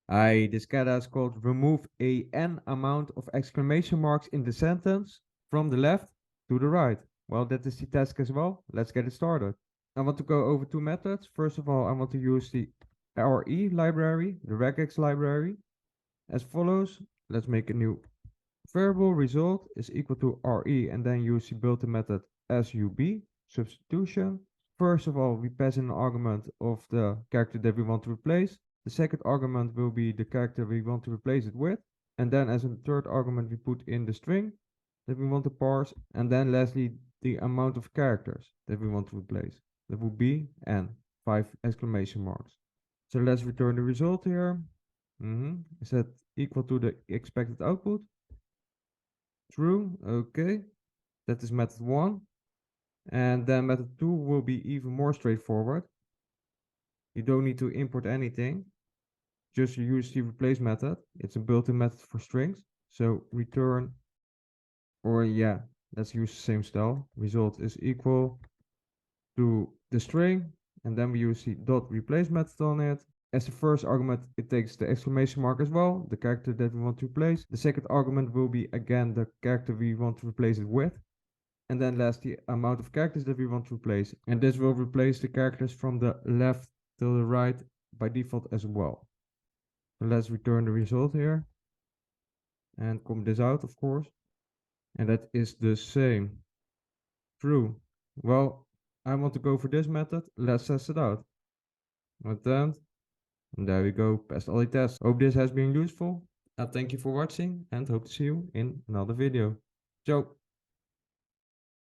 This get is called remove a n amount of exclamation marks in the sentence from the left to the right. Well, that is the task as well. Let's get it started. I want to go over two methods. First of all, I want to use the RE library, the regex library, as follows. Let's make a new variable. Result is equal to RE, and then use the built-in method sub, substitution. First of all, we pass in an argument of the character that we want to replace. The second argument will be the character we want to replace it with. And then as a third argument, we put in the string that we want to parse. And then lastly, the amount of characters that we want to replace. That would be n, 5 exclamation marks. So let's return the result here. Is that equal to the expected output? True, okay. That is method 1. And then method 2 will be even more straightforward. You don't need to import anything. Just use the replace method. It's a built-in method for strings. So return, or yeah, let's use the same style. Result is equal to the string. And then we use the dot replace method on it. As the first argument, it takes the exclamation mark as well, the character that we want to replace. The second argument will be again the character we want to replace it with. And then lastly, the amount of characters that we want to replace. And this will replace the characters from the left to the right by default as well. So let's return the result here. And comment this out, of course. And that is the same. True. Well, I want to go for this method. Let's test it out. And there we go. Passed all the tests. Hope this has been useful. Thank you for watching and hope to see you in another video. Ciao.